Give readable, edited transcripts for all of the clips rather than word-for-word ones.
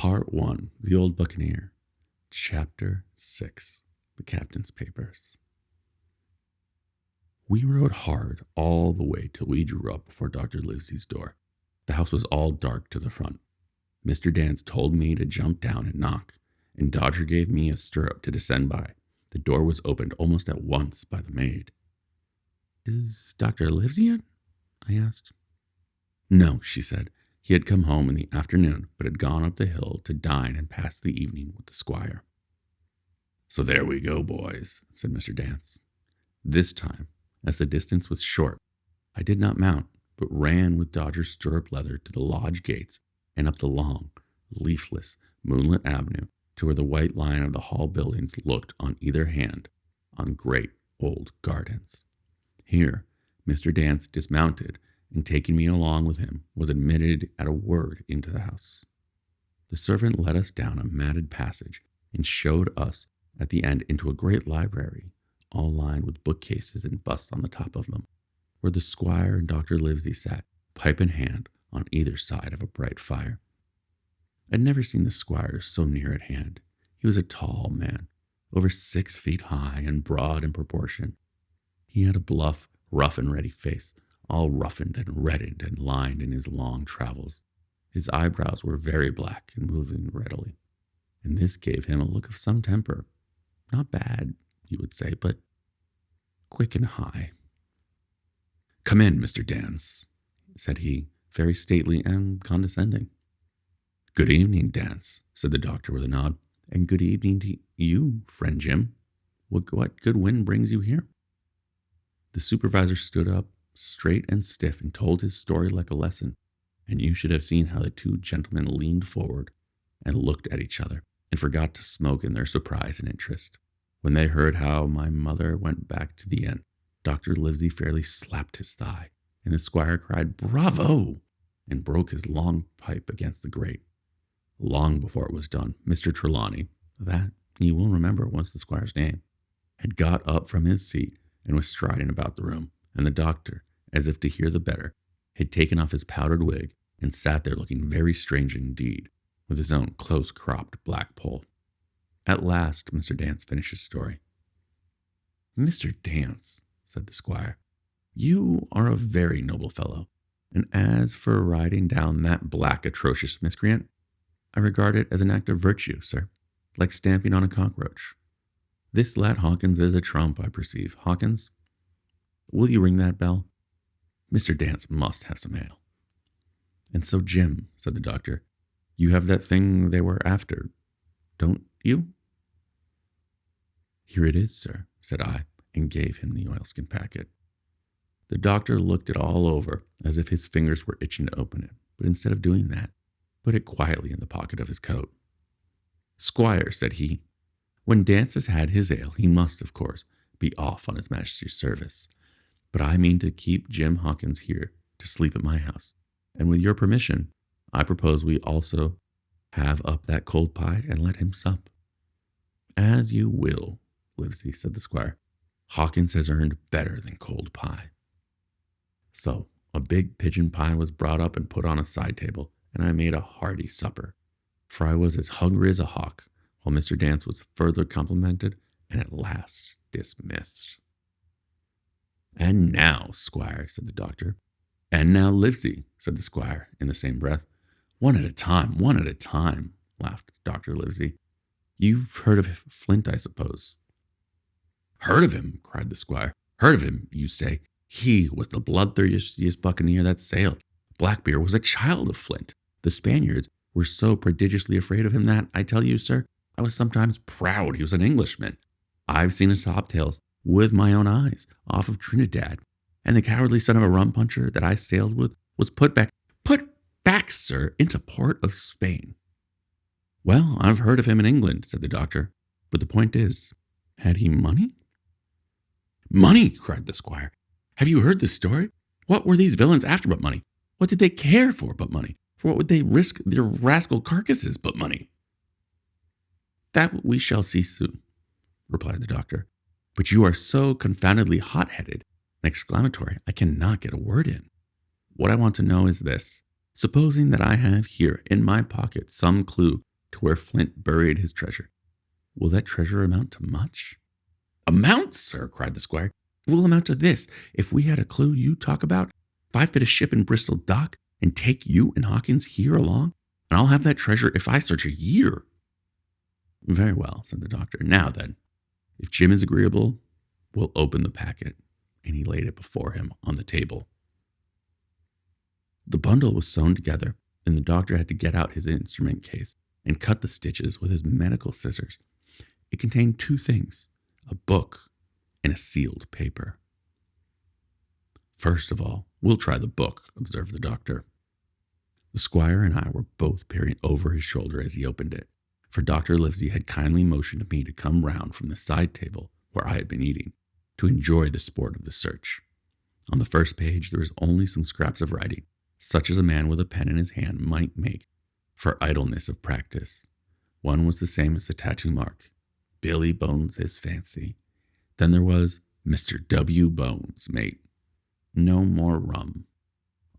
Part 1, The Old Buccaneer. Chapter 6, The Captain's Papers. We rode hard all the way till we drew up before Dr. Livesey's door. The house was all dark to the front. Mr. Dance told me to jump down and knock, and Dodger gave me a stirrup to descend by. The door was opened almost at once by the maid. "Is Dr. Livesey in?" I asked. "No," she said. He had come home in the afternoon, but had gone up the hill to dine and pass the evening with the squire. "So there we go, boys," said Mr. Dance. This time, as the distance was short, I did not mount, but ran with Dodger's stirrup leather to the lodge gates and up the long, leafless, moonlit avenue to where the white line of the hall buildings looked on either hand on great old gardens. Here, Mr. Dance dismounted, and taking me along with him, was admitted at a word into the house. The servant led us down a matted passage and showed us at the end into a great library, all lined with bookcases and busts on the top of them, where the squire and Dr. Livesey sat, pipe in hand, on either side of a bright fire. I'd never seen the squire so near at hand. He was a tall man, over 6 feet high and broad in proportion. He had a bluff, rough and ready face, all roughened and reddened and lined in his long travels. His eyebrows were very black and moving readily, and this gave him a look of some temper. Not bad, you would say, but quick and high. "Come in, Mr. Dance," said he, very stately and condescending. "Good evening, Dance," said the doctor with a nod. "And good evening to you, friend Jim. What good wind brings you here?" The supervisor stood up, straight and stiff, and told his story like a lesson, and you should have seen how the two gentlemen leaned forward and looked at each other and forgot to smoke in their surprise and interest. When they heard how my mother went back to the inn, Dr. Livesey fairly slapped his thigh, and the squire cried, "Bravo!" and broke his long pipe against the grate. Long before it was done, Mr. Trelawney, that you will remember was the squire's name, had got up from his seat and was striding about the room, and the doctor, as if to hear the better, had taken off his powdered wig and sat there looking very strange indeed, with his own close-cropped black poll. At last Mr. Dance finished his story. "Mr. Dance," said the squire, "you are a very noble fellow, and as for riding down that black, atrocious miscreant, I regard it as an act of virtue, sir, like stamping on a cockroach. This lad Hawkins is a trump, I perceive. Hawkins, will you ring that bell? Mr. Dance must have some ale." "And so, Jim," said the doctor, "you have that thing they were after, don't you?" "Here it is, sir," said I, and gave him the oilskin packet. The doctor looked it all over, as if his fingers were itching to open it, but instead of doing that, put it quietly in the pocket of his coat. "Squire," said he, "when Dance has had his ale, he must, of course, be off on his majesty's service. But I mean to keep Jim Hawkins here to sleep at my house, and with your permission, I propose we also have up that cold pie and let him sup." "As you will, Livesey," said the squire. "Hawkins has earned better than cold pie." So a big pigeon pie was brought up and put on a side table, and I made a hearty supper, for I was as hungry as a hawk, while Mr. Dance was further complimented and at last dismissed. "And now, squire," said the doctor. "And now, Livesey," said the squire in the same breath. One at a time," laughed Dr. Livesey. "You've heard of Flint, I suppose." "Heard of him?" cried the squire. "Heard of him, you say? He was the bloodthirstiest buccaneer that sailed. Blackbeard was a child of Flint. The Spaniards were so prodigiously afraid of him that, I tell you, sir, I was sometimes proud he was an Englishman. I've seen his hobtails with my own eyes off of Trinidad, and the cowardly son of a rum puncher that I sailed with was put back, sir, into port of Spain." "Well, I've heard of him in England," said the doctor, "but the point is, had he money?" "Money!" cried the squire. "Have you heard this story? What were these villains after but money? What did they care for but money? For what would they risk their rascal carcasses but money?" "That we shall see soon," replied the doctor. "But you are so confoundedly hot-headed and exclamatory, I cannot get a word in. What I want to know is this. Supposing that I have here in my pocket some clue to where Flint buried his treasure. Will that treasure amount to much? Amount, sir, cried the squire. It will amount to this. If we had a clue you talk about, if I fit a ship in Bristol dock and take you and Hawkins here along, and I'll have that treasure if I search a year. Very well, said the doctor. Now then, if Jim is agreeable, we'll open the packet. And he laid it before him on the table. The bundle was sewn together, and the doctor had to get out his instrument case and cut the stitches with his medical scissors. It contained two things, a book and a sealed paper. First of all, we'll try the book, observed the doctor. The squire and I were both peering over his shoulder as he opened it, for Dr. Livesey had kindly motioned me to come round from the side table where I had been eating, to enjoy the sport of the search. On the first page there was only some scraps of writing, such as a man with a pen in his hand might make for idleness of practice. One was the same as the tattoo mark, Billy Bones his fancy. Then there was Mr. W. Bones, mate. No more rum.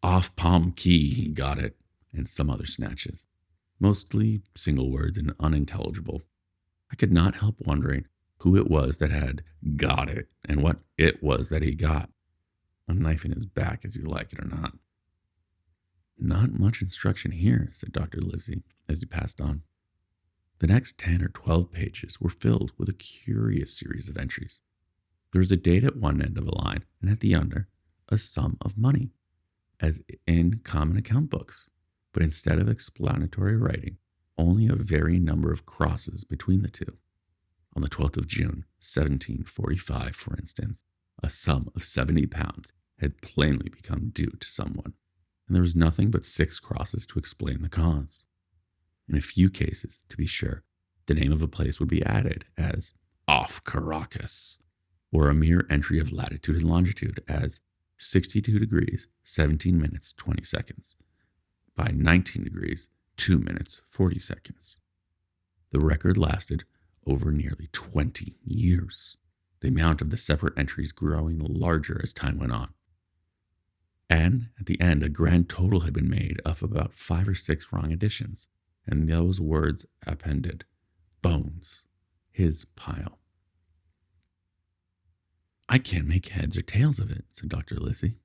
Off Palm Key he got it, and some other snatches. Mostly single words and unintelligible. I could not help wondering who it was that had got it, and what it was that he got. A knife in his back, as you like it or not. Not much instruction here, said Dr. Livesey, as he passed on. The next 10 or 12 pages were filled with a curious series of entries. There was a date at one end of a line, and at the other, a sum of money, as in common account books, but instead of explanatory writing, only a varying number of crosses between the two. On the 12th of June, 1745, for instance, a sum of £70 had plainly become due to someone, and there was nothing but 6 crosses to explain the cause. In a few cases, to be sure, the name of a place would be added as off Caracas, or a mere entry of latitude and longitude as 62 degrees, 17 minutes, 20 seconds, by 19 degrees, 2 minutes, 40 seconds. The record lasted over nearly 20 years, the amount of the separate entries growing larger as time went on. And at the end, a grand total had been made of about 5 or 6 wrong additions, and those words appended, Bones, his pile. I can't make heads or tails of it, said Dr. Livesey.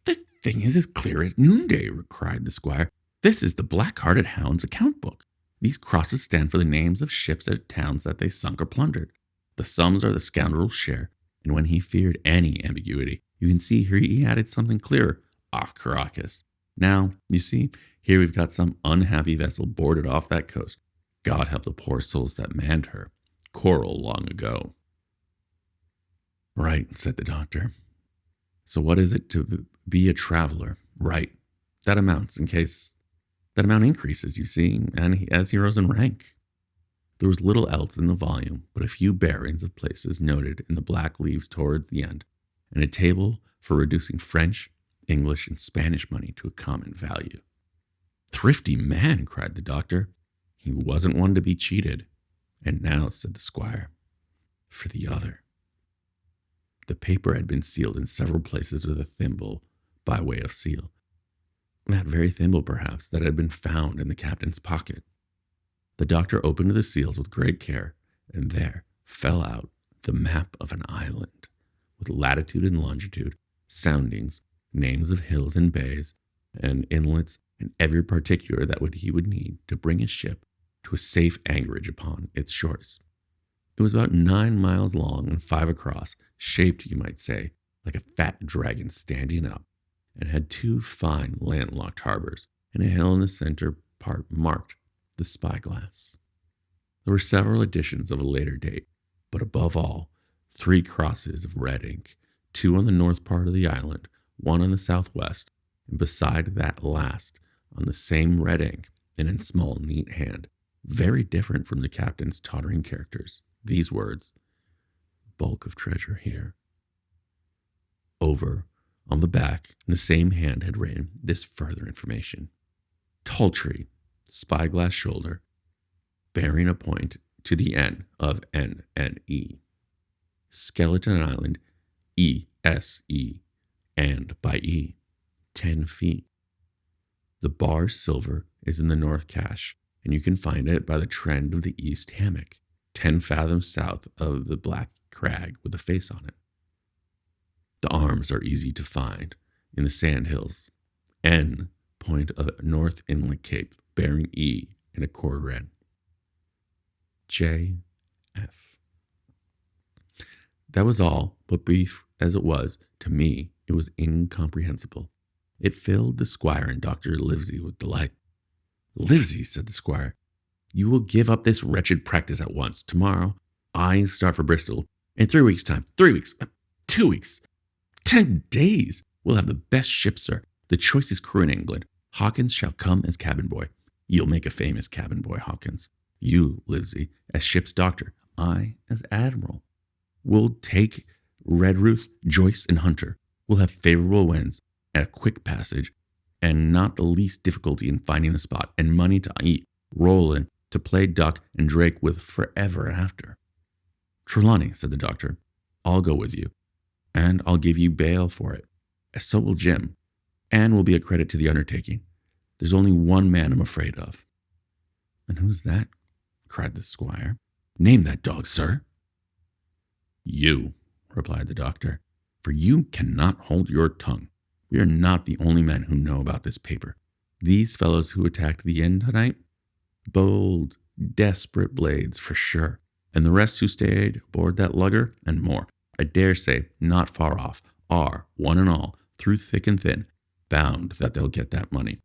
The thing is as clear as noonday, cried the squire. This is the Black-Hearted Hound's account book. These crosses stand for the names of ships and towns that they sunk or plundered. The sums are the scoundrel's share, and when he feared any ambiguity, you can see here he added something clearer, off Caracas. Now, you see, here we've got some unhappy vessel boarded off that coast. God help the poor souls that manned her. Coral long ago. Right, said the doctor. So what is it to be a traveler? Right. That amount increases, you see, and as he rose in rank. There was little else in the volume but a few bearings of places noted in the black leaves towards the end, and a table for reducing French, English, and Spanish money to a common value. Thrifty man, cried the doctor. He wasn't one to be cheated. And now, said the squire, for the other. The paper had been sealed in several places with a thimble by way of seal. That very thimble, perhaps, that had been found in the captain's pocket. The doctor opened the seals with great care, and there fell out the map of an island, with latitude and longitude, soundings, names of hills and bays, and inlets, and every particular that he would need to bring his ship to a safe anchorage upon its shores. It was about 9 miles long and 5 across, shaped, you might say, like a fat dragon standing up, and had 2 fine landlocked harbors, and a hill in the center part marked the Spyglass. There were several editions of a later date, but above all, 3 crosses of red ink, 2 on the north part of the island, 1 on the southwest, and beside that last, on the same red ink, and in small, neat hand, very different from the captain's tottering characters, these words, bulk of treasure here. Over, on the back, in the same hand had written this further information. Tall tree, spyglass shoulder, bearing a point to the N of NNE. Skeleton Island, ESE, and by E, 10 feet. The bar silver is in the north cache, and you can find it by the trend of the East Hammock, 10 fathoms south of the black crag with a face on it. The arms are easy to find in the sand hills. N, point of North Inlet Cape, bearing E in a chord red. J, F. That was all, but brief as it was, to me, it was incomprehensible. It filled the squire and Dr. Livesey with delight. Livesey, said the squire, you will give up this wretched practice at once. Tomorrow, I start for Bristol. In 3 weeks' time. 3 weeks. 2 weeks. 10 days. We'll have the best ship, sir. The choicest crew in England. Hawkins shall come as cabin boy. You'll make a famous cabin boy, Hawkins. You, Livesey, as ship's doctor. I as admiral. We'll take Redruth, Joyce, and Hunter. We'll have favorable winds and a quick passage, and not the least difficulty in finding the spot, and money to eat, roll in, to play duck and drake with forever after. Trelawney, said the doctor, I'll go with you, and I'll give you bail for it. So will Jim, and will be a credit to the undertaking. There's only one man I'm afraid of. And who's that? Cried the squire. Name that dog, sir. You, replied the doctor, for you cannot hold your tongue. We are not the only men who know about this paper. These fellows who attacked the inn tonight, bold, desperate blades for sure, and the rest who stayed aboard that lugger and more, I dare say, not far off, are, one and all, through thick and thin, bound that they'll get that money.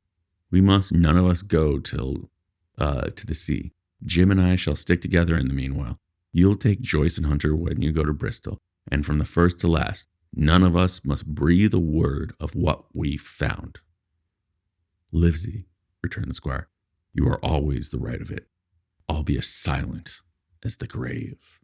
We must none of us go to the sea. Jim and I shall stick together in the meanwhile. You'll take Joyce and Hunter when you go to Bristol, and from the first to last, none of us must breathe a word of what we've found. Livesey, returned the squire, you are always the right of it. I'll be as silent as the grave.